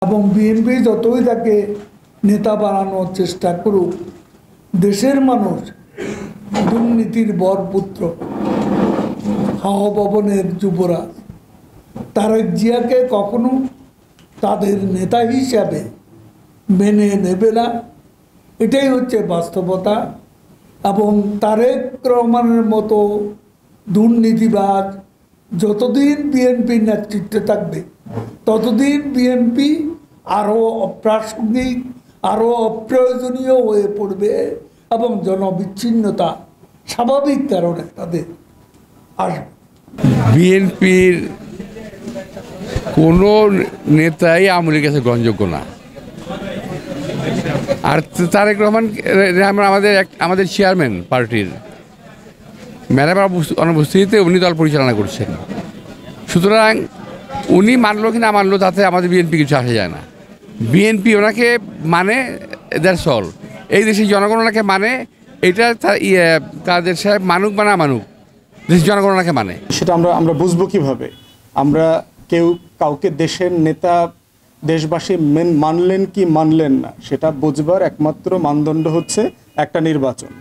এবং বিএনপি যতই তাকে নেতা বানানোর চেষ্টা করুক, দেশের মানুষ দুর্নীতির বরপুত্র, হাওয়া ভবনের যুবরাজ তারেক জিয়াকে কখনো তাদের নেতা হিসাবে মেনে নেবে না। এটাই হচ্ছে বাস্তবতা। এবং তারেক রহমানের মতো দুর্নীতিবাজ যতদিন বিএনপির নেতৃত্বে থাকবে ততদিন বিএনপি আরও অপ্রাসঙ্গিক, আরও অপ্রয়োজনীয় হয়ে পড়বে এবং জনবিচ্ছিন্নতা স্বাভাবিক কারণে তাদের আসবে। বিএনপির কোনো নেতাই আওয়ামী লীগের কাছে গ্রহণযোগ্য না। আর তারেক রহমান আমাদের চেয়ারম্যান পার্টির ম্যাডাম অনুপস্থিতিতে উনি দল পরিচালনা করছেন। সুতরাং উনি মানলো কি না মানলো তাতে আমাদের বিএনপি কিছু আসে যায় না। বিএনপি ওনাকে মানে, দ্যাটস অল। এই দেশের জনগণ ওনাকে মানে, এটা তাদের সাহেব মানুক বা না মানুক, দেশের জনগণ ওনাকে মানে। সেটা আমরা বুঝবো কিভাবে? আমরা কেউ কাউকে দেশের নেতা দেশবাসী মানলেন কি মানলেন না সেটা বুঝবার একমাত্র মানদণ্ড হচ্ছে একটা নির্বাচন।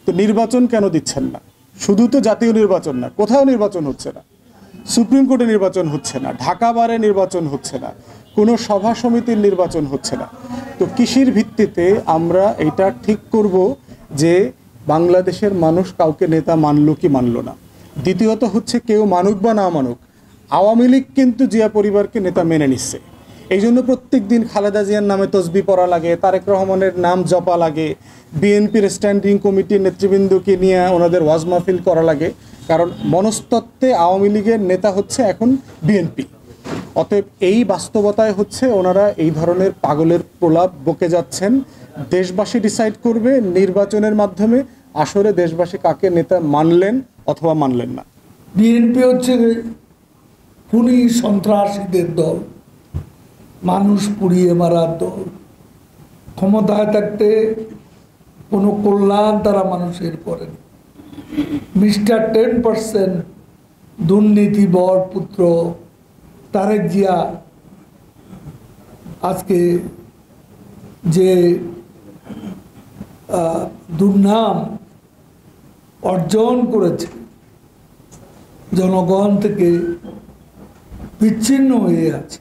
তো নির্বাচন কেন দিচ্ছেন না? শুধু তো জাতীয় নির্বাচন না, কোথাও নির্বাচন হচ্ছে না। সুপ্রিম কোর্টে নির্বাচন হচ্ছে না, ঢাকা বারে নির্বাচন হচ্ছে না, কোনো সভা সমিতির নির্বাচন হচ্ছে না। তো কিসের ভিত্তিতে আমরা এটা ঠিক করব যে বাংলাদেশের মানুষ কাউকে নেতা মানলো কি মানলো না? দ্বিতীয়ত হচ্ছে কেউ মানুক বা না মানুক, আওয়ামী লীগ কিন্তু জিয়া পরিবারকে নেতা মেনে নিচ্ছে। এই জন্য প্রত্যেক দিন খালেদা জিয়ার নামে তসবি পড়া লাগে, তারেক রহমানের নাম জপা লাগে, বিএনপির স্ট্যান্ডিং কমিটির নেতৃবৃন্দকে নিয়ে ওনাদের ওয়াজ মাহফিল করা লাগে। কারণ মনস্তত্ত্বে আওয়ামী লীগের নেতা হচ্ছে এখন বিএনপি। অতএব এই বাস্তবতায় হচ্ছে ওনারা এই ধরনের পাগলের প্রলাপ বকে যাচ্ছেন। দেশবাসী ডিসাইড করবে নির্বাচনের মাধ্যমে আসলে দেশবাসী কাকে নেতা মানলেন অথবা মানলেন না। বিএনপি হচ্ছে খুনি সন্ত্রাসীদের দল, মানুষ পুড়িয়ে মারার দল। ক্ষমতায় থাকতে কোনো কল্যাণ তারা মানুষের করেন। মিস্টার 10% দুর্নীতিবর পুত্র তারেক জিয়া আজকে যে দুর্নাম অর্জন করেছে, জনগণ থেকে বিচ্ছিন্ন হয়ে আছে।